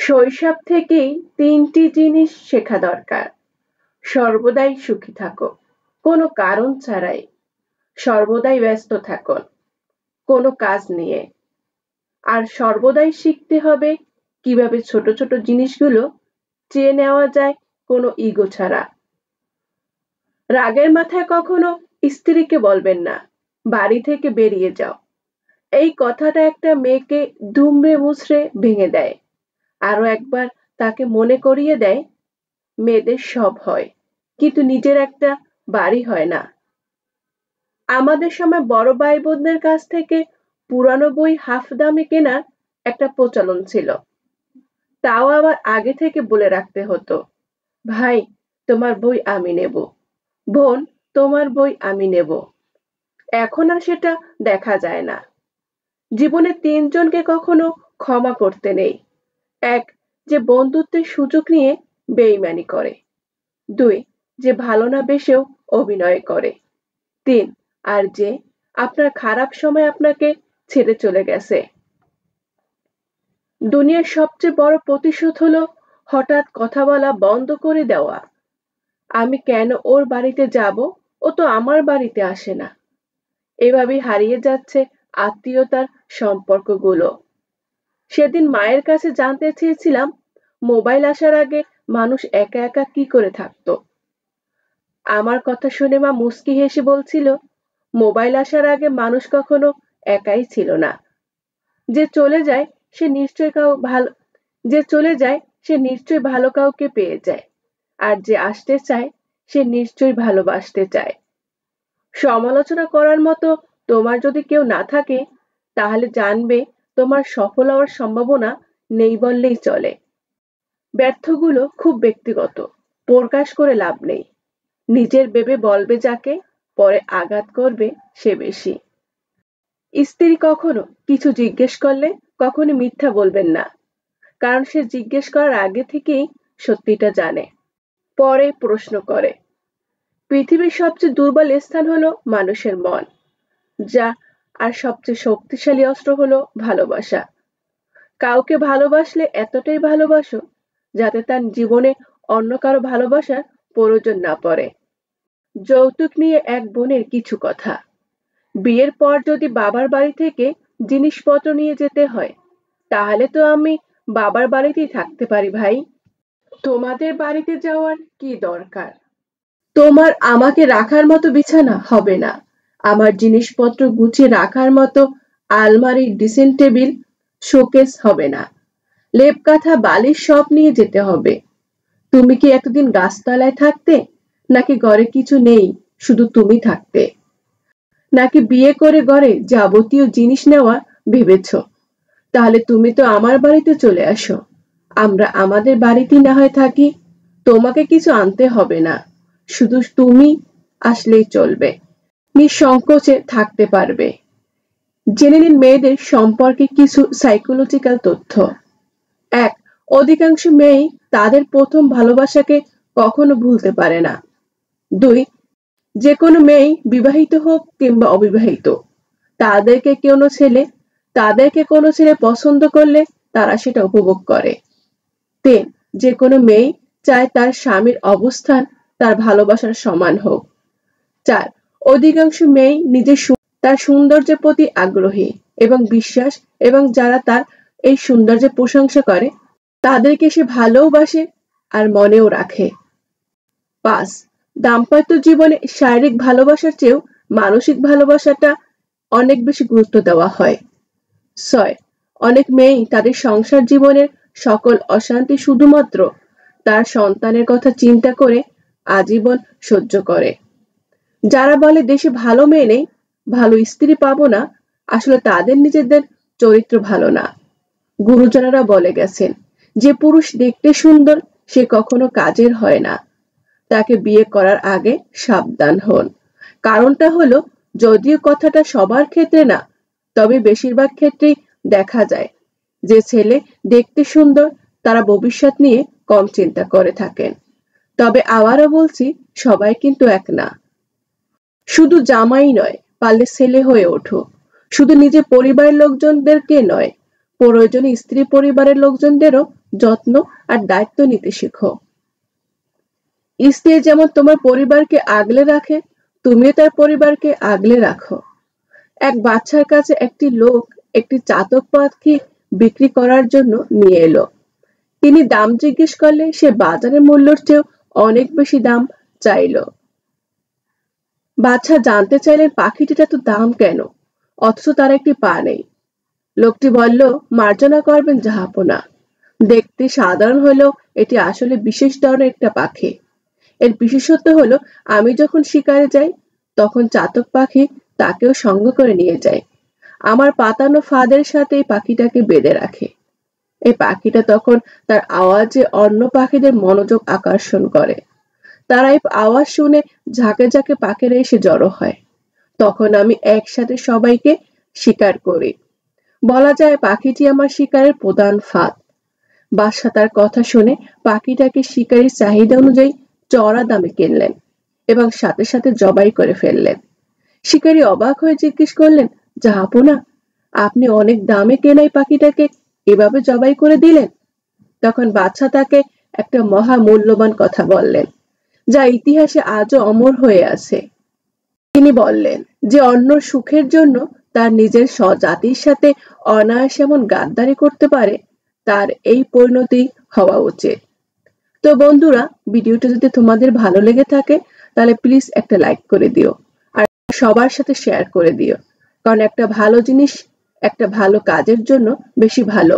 শৈশব থেকেই ৩টি জিনিস শেখা দরকার। সর্বদাই সুখী থাকো, কোনো কারণ ছাড়াই। সর্বদাই ব্যস্ত থাকো, কোনো কাজ নিয়ে। আর সর্বদাই শিখতে হবে কিভাবে ছোট ছোট জিনিসগুলো চেয়ে নেওয়া যায় কোনো ইগো ছাড়া। রাগের মাথায় কখনো স্ত্রীকে বলবেন না, বাড়ি থেকে বেরিয়ে যাও। এই কথাটা একটা মেয়েকে দুমড়ে মুচড়ে ভেঙে দেয়। আরো একবার তাকে মনে করিয়ে দেয় মেয়েদের সব হয়, কিন্তু নিজের একটা বাড়ি হয় না। আমাদের সময় বড় ভাই বোনদের কাছ থেকে পুরানো বই হাফ দামে কেনার একটা প্রচলন ছিল। তাও আবার আগে থেকে বলে রাখতে হতো, ভাই তোমার বই আমি নেব, বোন তোমার বই আমি নেব। এখন আর সেটা দেখা যায় না। জীবনে তিনজনকে কখনো ক্ষমা করতে নেই। এক, যে বন্ধুত্বের সুযোগ নিয়ে বেইমানি করে। দুই, যে ভালো না বেসেও অভিনয় করে। তিন, আর যে আপনার খারাপ সময় আপনাকে ছেড়ে চলে গেছে। দুনিয়ার সবচেয়ে বড় প্রতিশোধ হলো হঠাৎ কথা বলা বন্ধ করে দেওয়া। আমি কেন ওর বাড়িতে যাব, ও তো আমার বাড়িতে আসে না। এভাবেই হারিয়ে যাচ্ছে আত্মীয়তার সম্পর্কগুলো। সেদিন মায়ের কাছে জানতে চেয়েছিলাম, মোবাইল আসার আগে মানুষ একা একা কি করে থাকতো। আমার কথা শুনে মা মুচকি হেসে বলছিল, মোবাইল আসার আগে মানুষ কখনো একাই ছিল না। যে চলে যায় সে নিশ্চয়ই যে চলে যায় সে নিশ্চয়ই ভালো কাউকে পেয়ে যায়। আর যে আসতে চায় সে নিশ্চয়ই ভালোবাসতে চায়। সমালোচনা করার মতো তোমার যদি কেউ না থাকে, তাহলে জানবে তোমার সফল হওয়ার সম্ভাবনা নেই বললেই চলে। ব্যর্থগুলো খুব ব্যক্তিগত, প্রকাশ করে লাভ নেই। নিজের ভেবে বলবে যাকে, পরে আঘাত করবে সে বেশি। স্ত্রী কখনো কিছু জিজ্ঞেস করলে কখনো মিথ্যা বলবেন না, কারণ সে জিজ্ঞেস করার আগে থেকেই সত্যিটা জানে। পরে প্রশ্ন করে। পৃথিবীর সবচেয়ে দুর্বল স্থান হলো মানুষের মন, যা আর সবচেয়ে শক্তিশালী অস্ত্র হলো ভালোবাসা। কাউকে ভালোবাসলে এতটাই ভালোবাসো যাতে তার জীবনে অন্য কারো ভালোবাসার প্রয়োজন না পড়ে। যৌতুক নিয়ে এক বোনের কিছু কথা। বিয়ের পর যদি বাবার বাড়ি থেকে জিনিসপত্র নিয়ে যেতে হয়, তাহলে তো আমি বাবার বাড়িতেই থাকতে পারি ভাই। তোমাদের বাড়িতে যাওয়ার কি দরকার? তোমার আমাকে রাখার মতো বিছানা হবে না, আমার জিনিসপত্র গুছিয়ে রাখার মতো আলমারি, ড্রেসিং টেবিল, শোকেস হবে না। লেপ কাঁথা বালিশ সব নিয়ে যেতে হবে। তুমি কি এতদিন গাছতলায় থাকতে, নাকি ঘরে কিছু নেই শুধু তুমি থাকতে? নাকি বিয়ে করে ঘরে যাবতীয় জিনিস নেওয়া ভেবেছ? তাহলে তুমি তো আমার বাড়িতে চলে আসো, আমরা আমাদের বাড়িতেই না হয় থাকি। তোমাকে কিছু আনতে হবে না, শুধু তুমি আসলেই চলবে। নিঃসংকোচে থাকতে পারবে। জেনে নিন মেয়েদের সম্পর্কে কিছু সাইকোলজিক্যাল তথ্য। এক, অধিকাংশ মেয়েই তাদের প্রথম ভালোবাসাকে কখনো ভুলতে পারে না। দুই, যে কোনো মেয়েই বিবাহিত হোক কিংবা অবিবাহিত, তাদেরকে কোনো ছেলে পছন্দ করলে তারা সেটা উপভোগ করে। তিন, যে কোনো মেয়েই চায় তার স্বামীর অবস্থান তার ভালোবাসার সমান হোক। চার, অধিকাংশ মেয়েই তার সৌন্দর্যের প্রতি আগ্রহী এবং বিশ্বাস, এবং যারা তার এই সৌন্দর্যের প্রশংসা করে তাদেরকে সে ভালোবাসে আর মনেও রাখে। ৫, দাম্পত্য জীবনে শারীরিক ভালোবাসার চেয়েও মানসিক ভালোবাসাটা অনেক বেশি গুরুত্ব দেওয়া হয়। ৬, অনেক মেয়েই তাদের সংসার জীবনের সকল অশান্তি শুধুমাত্র তার সন্তানের কথা চিন্তা করে আজীবন সহ্য করে। যারা বলে দেশে ভালো মেয়ে নেই, ভালো স্ত্রী পাবো না, আসলে তাদের নিজেদের চরিত্র ভালো না। গুরুজনেরা বলে গেছেন, যে পুরুষ দেখতে সুন্দর সে কখনো কাজের হয় না, তাকে বিয়ে করার আগে সাবধান হন। কারণটা হলো, যদিও কথাটা সবার ক্ষেত্রে না, তবে বেশিরভাগ ক্ষেত্রেই দেখা যায় যে ছেলে দেখতে সুন্দর তারা ভবিষ্যৎ নিয়ে কম চিন্তা করে থাকেন। তবে আবারও বলছি, সবাই কিন্তু এক না। শুধু জামাই নয়, পারলে ছেলে হয়ে ওঠো। শুধু নিজের পরিবারের লোকজনদেরকে নয়, প্রয়োজনে স্ত্রী পরিবারের লোকজনদেরও যত্ন আর দায়িত্ব নিতে শেখো। স্ত্রী যেমন তোমার পরিবারকে আগলে রাখে, তুমিও তার পরিবারকে আগলে রাখো। এক বাচ্চার কাছে একটি লোক একটি চাতক পাখি বিক্রি করার জন্য নিয়ে এলো। তিনি দাম জিজ্ঞেস করলে সে বাজারের মূল্যের চেয়েও অনেক বেশি দাম চাইলো। বাদশা জানতে চাইলেন পাখিটির এত দাম কেন, অথচ তার একটি পা নেই। লোকটি বলল, মার্জনা করবেন জাহাপনা, দেখতে সাধারণ হলেও এটি আসলে বিশেষ ধরনের একটা পাখি। এর বিশেষত্ব হলো আমি যখন শিকারে যাই তখন চাতক পাখি তাকেও সঙ্গ করে নিয়ে যায়। আমার পাতানো ফাঁদের সাথে এই পাখিটাকে বেঁধে রাখে। এই পাখিটা তখন তার আওয়াজে অন্য পাখিদের মনোযোগ আকর্ষণ করে। তারা এই আওয়াজ শুনে ঝাঁকে ঝাঁকে পাখিরা এসে জড়ো হয়। তখন আমি একসাথে সবাইকে শিকার করি। বলা যায় পাখিটি আমার শিকারের প্রধান ফাঁদ। বাদশা তার কথা শুনে পাখিটাকে শিকারীর চাহিদা অনুযায়ী চড়া দামে কিনলেন এবং সাথে সাথে জবাই করে ফেললেন। শিকারী অবাক হয়ে জিজ্ঞেস করলেন, জাহাপনা, আপনি অনেক দামে কেনা এই পাখিটাকে এভাবে জবাই করে দিলেন? তখন বাদশা তাকে একটা মহা মূল্যবান কথা বললেন, যা ইতিহাসে আজও অমর হয়ে আছে। তিনি বললেন যে অন্য সুখের জন্য তার নিজের স্বজাতির সাথে অনায়াসে এমন গাদ্দারি করতে পারে, তার এই পরিণতি হওয়া উচিত। তো বন্ধুরা, ভিডিওটা যদি তোমাদের ভালো লেগে থাকে তাহলে প্লিজ একটা লাইক করে দিও আর সবার সাথে শেয়ার করে দিও, কারণ একটা ভালো জিনিস একটা ভালো কাজের জন্য বেশি ভালো।